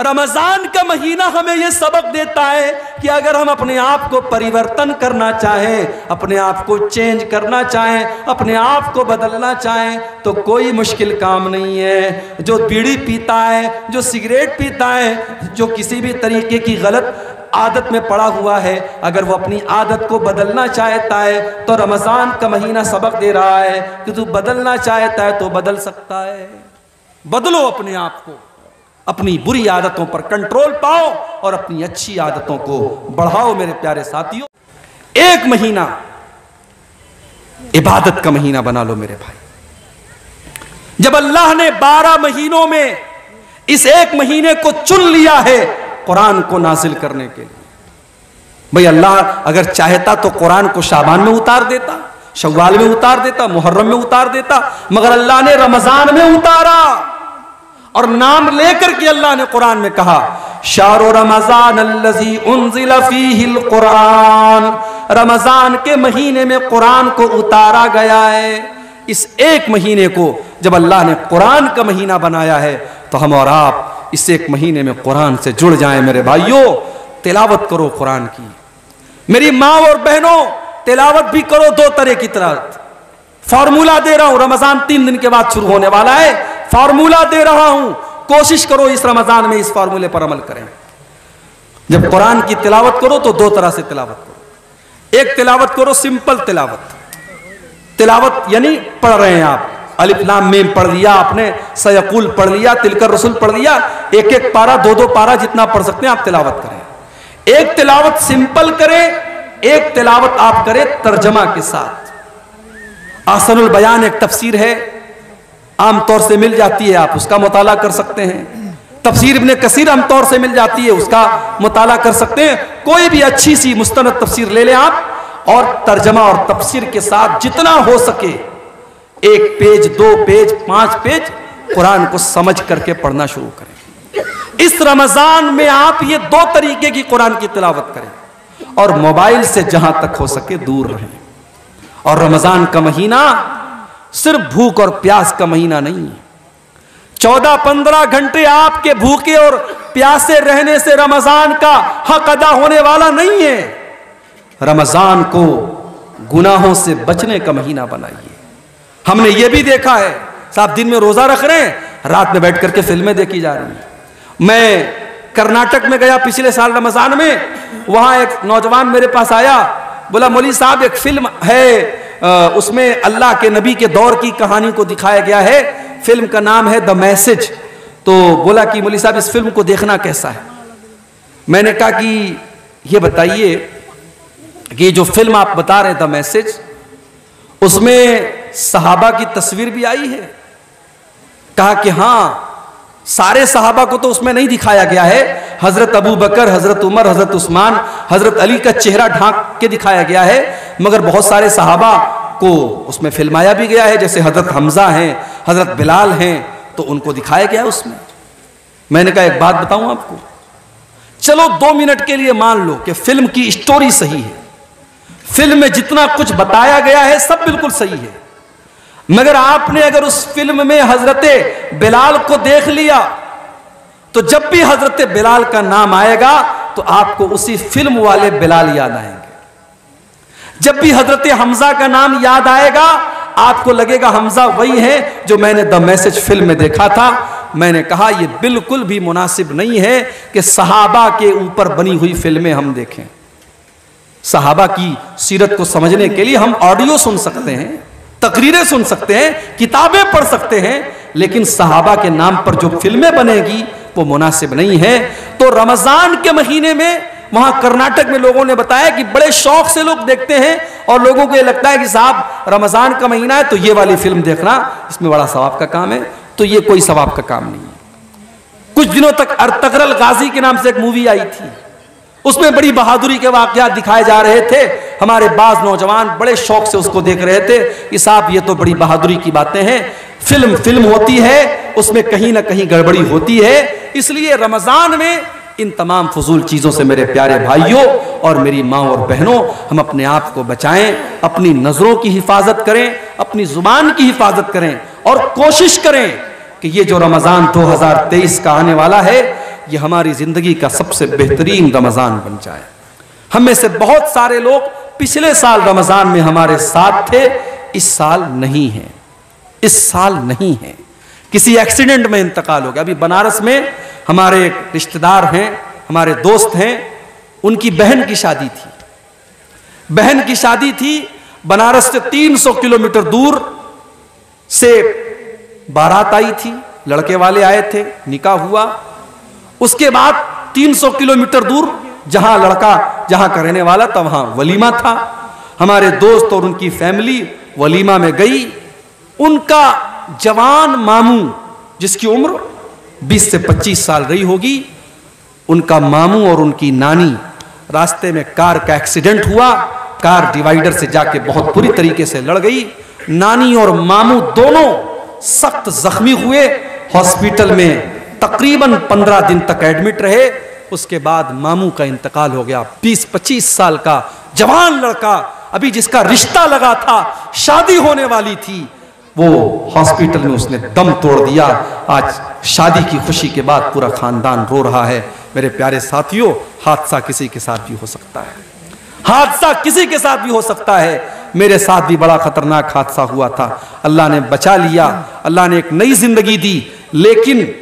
रमजान का महीना हमें यह सबक देता है कि अगर हम अपने आप को परिवर्तन करना चाहें, अपने आप को चेंज करना चाहें, अपने आप को बदलना चाहें तो कोई मुश्किल काम नहीं है। जो बीड़ी पीता है, जो सिगरेट पीता है, जो किसी भी तरीके की गलत आदत में पड़ा हुआ है, अगर वो अपनी आदत को बदलना चाहता है तो रमजान का महीना सबक दे रहा है कि तू बदलना चाहता है तो बदल सकता है। बदलो अपने आप को, अपनी बुरी आदतों पर कंट्रोल पाओ और अपनी अच्छी आदतों को बढ़ाओ। मेरे प्यारे साथियों, एक महीना इबादत का महीना बना लो मेरे भाई। जब अल्लाह ने 12 महीनों में इस एक महीने को चुन लिया है कुरान को नाजिल करने के लिए, भाई अल्लाह अगर चाहता तो कुरान को शाबान में उतार देता, शव्वाल में उतार देता, मुहर्रम में उतार देता, मगर अल्लाह ने रमजान में उतारा और नाम लेकर के अल्लाह ने कुरान में कहा शाहरु रमजान अल्लज़ी उन्ज़िला फ़ीहिल कुरान, रमजान के महीने में कुरान को उतारा गया है। इस एक महीने को जब अल्लाह ने कुरान का महीना बनाया है तो हम और आप इस एक महीने में कुरान से जुड़ जाएं। मेरे भाइयों, तिलावत करो कुरान की। मेरी माँ और बहनों, तिलावत भी करो। 2 तरह की तिलावत, फार्मूला दे रहा हूं, रमजान 3 दिन के बाद शुरू होने वाला है, फार्मूला दे रहा हूं, कोशिश करो इस रमजान में इस फार्मूले पर अमल करें। जब कुरान की तिलावत करो तो 2 तरह से तिलावत करो। एक तिलावत करो सिंपल तिलावत, तिलावत यानी पढ़ रहे हैं आप, अलिफ लाम मीम पढ़ लिया आपने, सयकुल पढ़ लिया, तिलकर रसूल पढ़ लिया, एक एक पारा 2-2 पारा जितना पढ़ सकते हैं आप तिलावत करें। एक तिलावत सिंपल करें, एक तिलावत आप करें तर्जमा के साथ। आसनुल बयान एक तफसीर है, आमतौर से मिल जाती है, आप उसका मुताला कर सकते हैं। तफसीर इब्ने कसीर आमतौर से मिल जाती है, उसका मुताला कर सकते हैं। कोई भी अच्छी सी मुस्तनद तफसीर ले लें आप और तर्जमा और तफसीर के साथ जितना हो सके 1 पेज 2 पेज 5 पेज कुरान को समझ करके पढ़ना शुरू करें। इस रमजान में आप ये 2 तरीके की कुरान की तिलावत करें और मोबाइल से जहां तक हो सके दूर रहें। और रमजान का महीना सिर्फ भूख और प्यास का महीना नहीं है। 14-15 घंटे आपके भूखे और प्यासे रहने से रमजान का हक अदा होने वाला नहीं है। रमजान को गुनाहों से बचने का महीना बनाइए। हमने ये भी देखा है, साहब दिन में रोजा रख रहे हैं, रात में बैठ करके फिल्में देखी जा रही हैं। मैं कर्नाटक में गया पिछले साल रमजान में, वहां एक नौजवान मेरे पास आया, बोला मौलवी साहब एक फिल्म है, उसमें अल्लाह के नबी के दौर की कहानी को दिखाया गया है, फिल्म का नाम है द मैसेज। तो बोला कि मौलवी साहब इस फिल्म को देखना कैसा है। मैंने कहा कि ये बताइए कि जो फिल्म आप बता रहे हैं द मैसेज, उसमें सहाबा की तस्वीर भी आई है। कहा कि हाँ, सारे सहाबा को तो उसमें नहीं दिखाया गया है, हजरत अबू बकर, हजरत उमर, हजरत उस्मान, हजरत अली का चेहरा ढांक के दिखाया गया है, मगर बहुत सारे सहाबा को उसमें फिल्माया भी गया है, जैसे हजरत हमजा हैं, हजरत बिलाल हैं, तो उनको दिखाया गया है उसमें। मैंने कहा एक बात बताऊं आपको, चलो 2 मिनट के लिए मान लो कि फिल्म की स्टोरी सही है, फिल्म में जितना कुछ बताया गया है सब बिल्कुल सही है, मगर आपने अगर उस फिल्म में हजरत बिलाल को देख लिया तो जब भी हजरत बिलाल का नाम आएगा तो आपको उसी फिल्म वाले बिलाल याद आएंगे। जब भी हजरत हमजा का नाम याद आएगा आपको लगेगा हमजा वही है जो मैंने द मैसेज फिल्म में देखा था। मैंने कहा यह बिल्कुल भी मुनासिब नहीं है कि सहाबा के ऊपर बनी हुई फिल्में हम देखें। सहाबा की सीरत को समझने के लिए हम ऑडियो सुन सकते हैं, तकरीरें सुन सकते हैं, किताबें पढ़ सकते हैं, लेकिन सहाबा के नाम पर जो फिल्में बनेगी वो मुनासिब नहीं है। तो रमजान के महीने में वहां कर्नाटक में लोगों ने बताया कि बड़े शौक से लोग देखते हैं और लोगों को ये लगता है कि साहब रमजान का महीना है तो ये वाली फिल्म देखना, इसमें बड़ा सवाब का काम है। तो ये कोई सवाब का काम नहीं है। कुछ दिनों तक अर्तगरल गाजी के नाम से एक मूवी आई थी, उसमें बड़ी बहादुरी के वाकयात दिखाए जा रहे थे। हमारे बाज नौजवान बड़े शौक से उसको देख रहे थे कि साहब ये तो बड़ी बहादुरी की बातें हैं। फिल्म होती है, उसमें कहीं ना कहीं गड़बड़ी होती है। इसलिए रमजान में इन तमाम फजूल चीजों से मेरे प्यारे भाइयों और मेरी माँ और बहनों, हम अपने आप को बचाएं, अपनी नजरों की हिफाजत करें, अपनी जुबान की हिफाजत करें और कोशिश करें कि ये जो रमजान 2023 का आने वाला है, ये हमारी ज़िंदगी का सबसे बेहतरीन रमज़ान बन जाए। हम में से बहुत सारे लोग पिछले साल रमज़ान में हमारे साथ थे, इस साल नहीं है, इस साल नहीं है, किसी एक्सीडेंट में इंतकाल हो गया। अभी बनारस में हमारे एक रिश्तेदार हैं, हमारे दोस्त हैं, उनकी बहन की शादी थी। बहन की शादी थी, बनारस से 300 किलोमीटर दूर से बारात आई थी, लड़के वाले आए थे, निकाह हुआ। उसके बाद 300 किलोमीटर दूर जहां लड़का जहां का रहने वाला था वहां वलीमा था। हमारे दोस्त और उनकी फैमिली वलीमा में गई। उनका जवान मामू, जिसकी उम्र 20 से 25 साल रही होगी, उनका मामू और उनकी नानी, रास्ते में कार का एक्सीडेंट हुआ। कार डिवाइडर से जाके बहुत बुरी तरीके से लड़ गई। नानी और मामू दोनों सख्त जख्मी हुए, हॉस्पिटल में तकरीबन 15 दिन तक एडमिट रहे। उसके बाद मामू का इंतकाल हो गया। 20-25 साल का जवान लड़का, अभी जिसका रिश्ता लगा था, शादी होने वाली थी, वो हॉस्पिटल में उसने दम तोड़ दिया। आज शादी की खुशी के बाद पूरा खानदान रो रहा है। मेरे प्यारे साथियों, हादसा किसी के साथ भी हो सकता है, हादसा किसी के साथ भी हो सकता है। मेरे साथ भी बड़ा खतरनाक हादसा हुआ था, अल्लाह ने बचा लिया, अल्लाह ने एक नई जिंदगी दी। लेकिन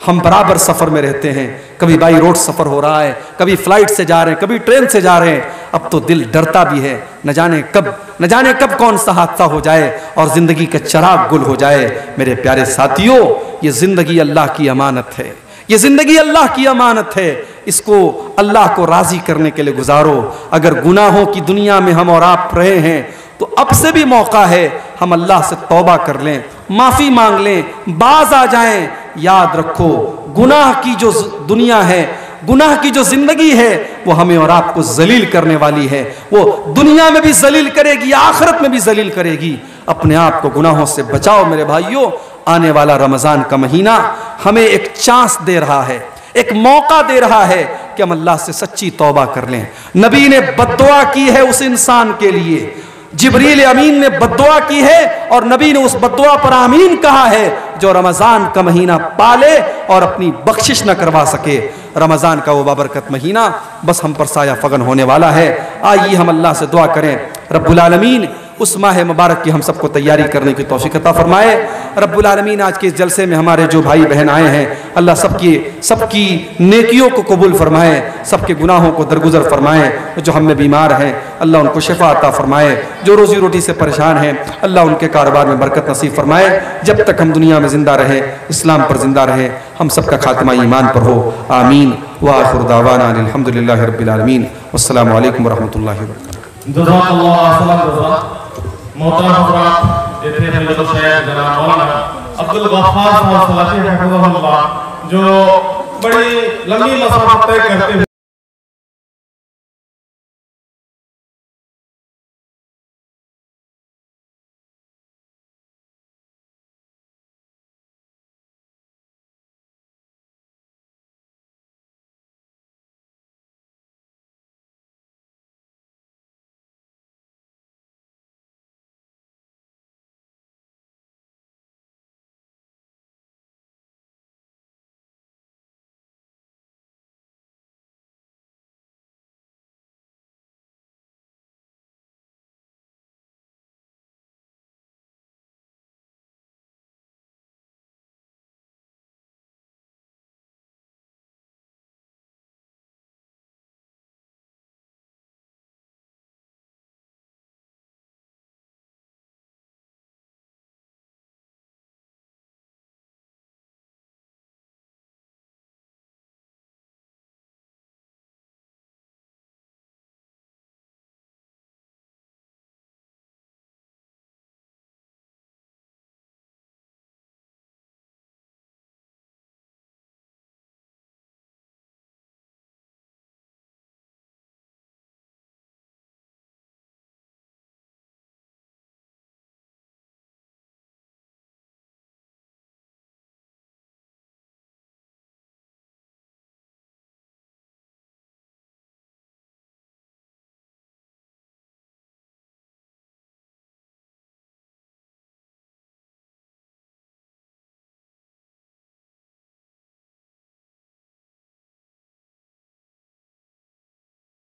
हम बराबर सफर में रहते हैं, कभी बाई रोड सफर हो रहा है, कभी फ्लाइट से जा रहे हैं, कभी ट्रेन से जा रहे हैं। अब तो दिल डरता भी है, न जाने कब कौन सा हादसा हो जाए और जिंदगी का चिराग गुल हो जाए। मेरे प्यारे साथियों, ये जिंदगी अल्लाह की अमानत है, ये जिंदगी अल्लाह की अमानत है। इसको अल्लाह को राजी करने के लिए गुजारो। अगर गुनाहों की दुनिया में हम और आप रहे हैं तो अब से भी मौका है, हम अल्लाह से तौबा कर लें, माफी मांग लें, बाज आ जाएं। याद रखो, गुनाह की जो दुनिया है, गुनाह की जो जिंदगी है, वो हमें और आपको जलील करने वाली है। वो दुनिया में भी जलील करेगी, आखिरत में भी जलील करेगी। अपने आप को गुनाहों से बचाओ मेरे भाइयों। आने वाला रमजान का महीना हमें एक चांस दे रहा है, एक मौका दे रहा है कि हम अल्लाह से सच्ची तौबा कर लें। नबी ने बद्दुआ की है उस इंसान के लिए, जिब्रील अमीन ने बद्दुआ की है और नबी ने उस बद्दुआ पर आमीन कहा है, जो रमजान का महीना पाले और अपनी बख्शिश न करवा सके। रमजान का वो बाबरकत महीना बस हम पर साया फगन होने वाला है। आइए हम अल्लाह से दुआ करें, रब्बुल आलमीन उस माह मुबारक की हम सबको तैयारी करने की तौफीक अता फरमाए। रब्बुल आलमीन आज के इस जलसे में हमारे जो भाई बहन आए हैं, अल्लाह सबकी नेकियों को कबूल फरमाए, सबके गुनाहों को दरगुजर फरमाए। जो हम में बीमार हैं अल्लाह उनको शिफा अता फरमाए, जो रोजी रोटी से परेशान हैं अल्लाह उनके कारोबार में बरकत नसीब फरमाए। जब तक हम दुनिया में जिंदा रहे, इस्लाम पर जिंदा रहे, हम सबका खात्मा ईमान पर हो। आमीन व आखिर दावाना अल्हम्दुलिल्लाहि रब्बिल आलमीन। वस्सलामु अलैकुम वरहमतुल्लाहि वबरकातुहू। मोहतरम हज़रात, जैसे हज़रत शेख जनाब मौलाना अब्दुल गफ्फार साहब सलाती हफ़िज़हुल्लाह, जो बड़ी लंबी मसाफ़त तय करते हुए